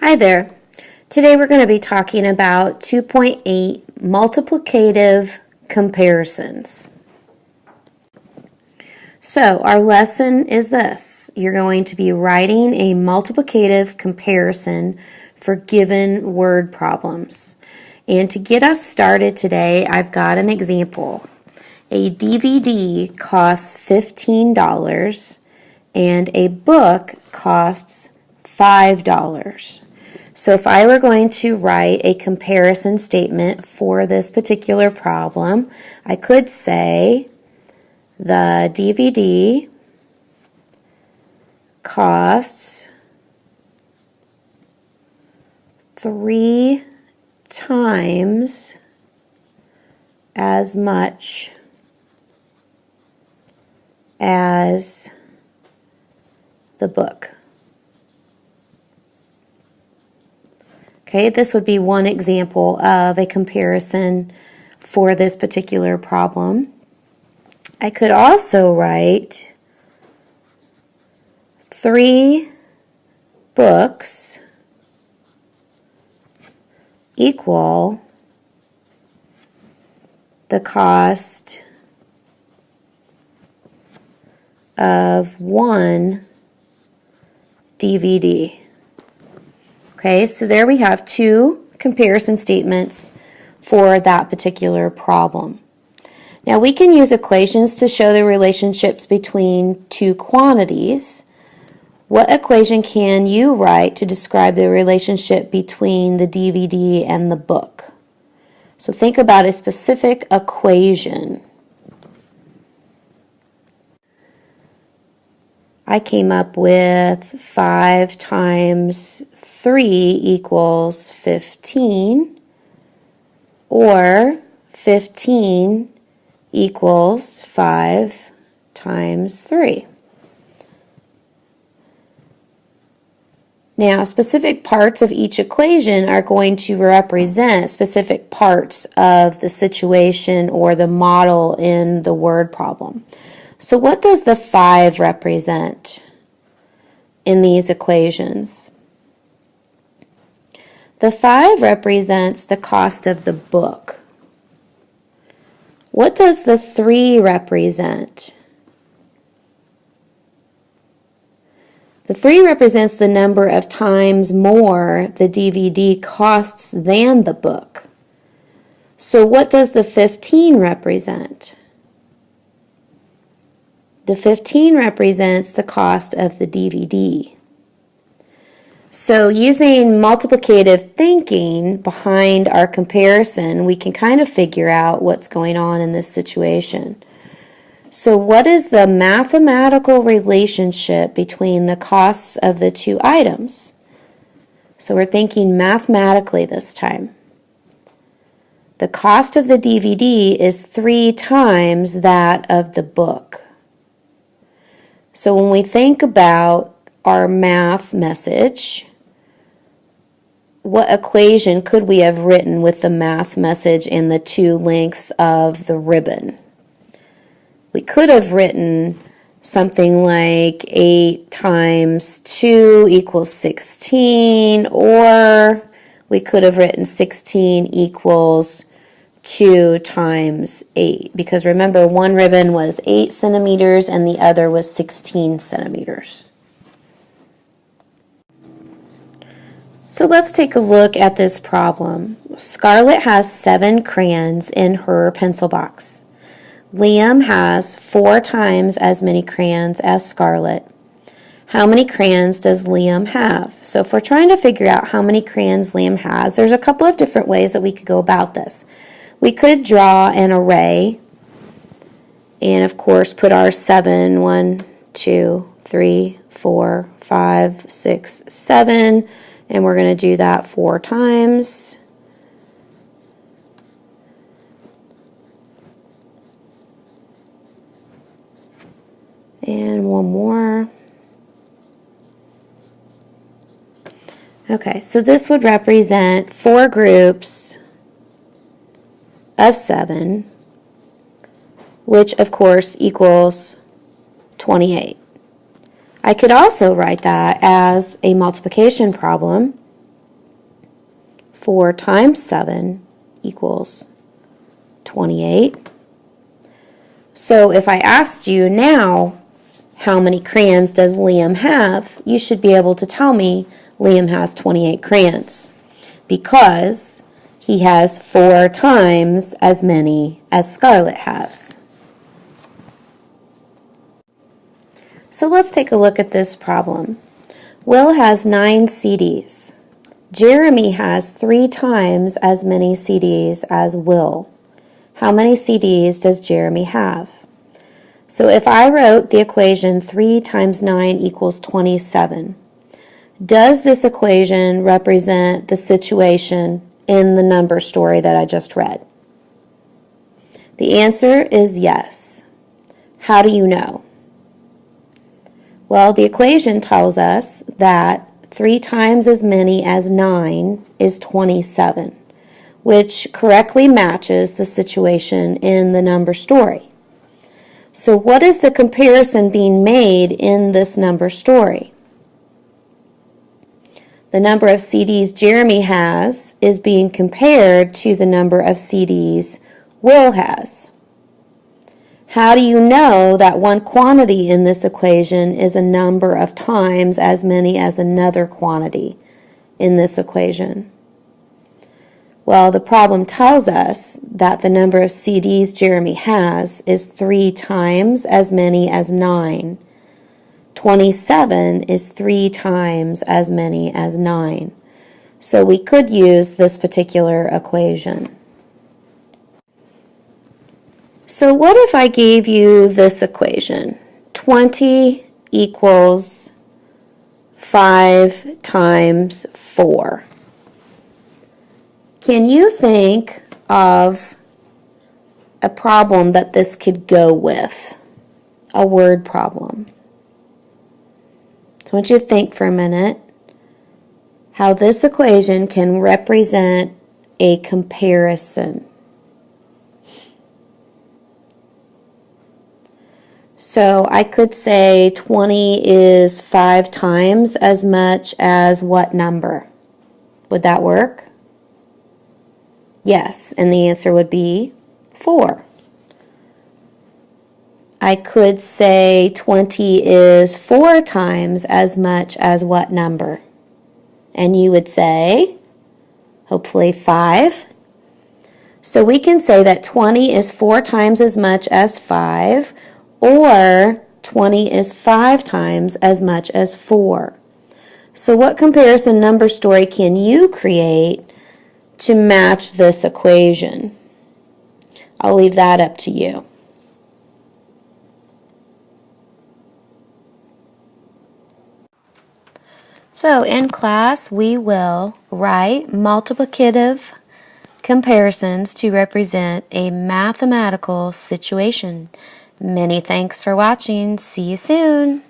Hi there. Today we're going to be talking about 2.8 multiplicative comparisons. So our lesson is this. You're going to be writing a multiplicative comparison for given word problems. And to get us started today, I've got an example. A DVD costs $15 and a book costs $5. So if I were going to write a comparison statement for this particular problem, I could say the DVD costs 3 times as much as the book. Okay, this would be one example of a comparison for this particular problem. I could also write 3 books equal the cost of 1 DVD. Okay, so there we have 2 comparison statements for that particular problem. Now we can use equations to show the relationships between 2 quantities. What equation can you write to describe the relationship between the DVD and the book? So think about a specific equation. I came up with 5 times 3 equals 15, or 15 equals 5 times 3. Now, specific parts of each equation are going to represent specific parts of the situation or the model in the word problem. So what does the 5 represent in these equations? The 5 represents the cost of the book. What does the 3 represent? The 3 represents the number of times more the DVD costs than the book. So what does the 15 represent? The 15 represents the cost of the DVD. So using multiplicative thinking behind our comparison, we can kind of figure out what's going on in this situation. So what is the mathematical relationship between the costs of the 2 items? So we're thinking mathematically this time. The cost of the DVD is 3 times that of the book. So when we think about our math message, what equation could we have written with the math message in the 2 lengths of the ribbon? We could have written something like 8 times 2 equals 16, or we could have written 16 equals 2 times 8, because remember, one ribbon was 8 centimeters and the other was 16 centimeters. So let's take a look at this problem. Scarlett has 7 crayons in her pencil box. Liam has 4 times as many crayons as Scarlett. How many crayons does Liam have? So if we're trying to figure out how many crayons Liam has, there's a couple of different ways that we could go about this. We could draw an array and of course put our 7, 1, 2, 3, 4, 5, 6, 7, and we're going to do that 4 times. And one more. Okay, so this would represent 4 groups of 7, which of course equals 28. I could also write that as a multiplication problem 4 times 7 equals 28. So if I asked you now, how many crayons does Liam have? You should be able to tell me Liam has 28 crayons because he has 4 times as many as Scarlett has. So let's take a look at this problem. Will has 9 CDs. Jeremy has 3 times as many CDs as Will. How many CDs does Jeremy have? So if I wrote the equation 3 times 9 equals 27, does this equation represent the situation in the number story that I just read? The answer is yes. How do you know? Well, the equation tells us that 3 times as many as 9 is 27, which correctly matches the situation in the number story. So what is the comparison being made in this number story? The number of CDs Jeremy has is being compared to the number of CDs Will has. How do you know that one quantity in this equation is a number of times as many as another quantity in this equation? Well, the problem tells us that the number of CDs Jeremy has is 3 times as many as 9. 27 is 3 times as many as 9. So we could use this particular equation. So what if I gave you this equation? 20 equals 5 times 4. Can you think of a problem that this could go with? A word problem. So I want you to think for a minute how this equation can represent a comparison. So I could say 20 is 5 times as much as what number? Would that work? Yes, and the answer would be 4. I could say 20 is 4 times as much as what number? And you would say, hopefully 5. So we can say that 20 is 4 times as much as 5, or 20 is 5 times as much as 4. So what comparison number story can you create to match this equation? I'll leave that up to you. So in class, we will write multiplicative comparisons to represent a mathematical situation. Many thanks for watching. See you soon.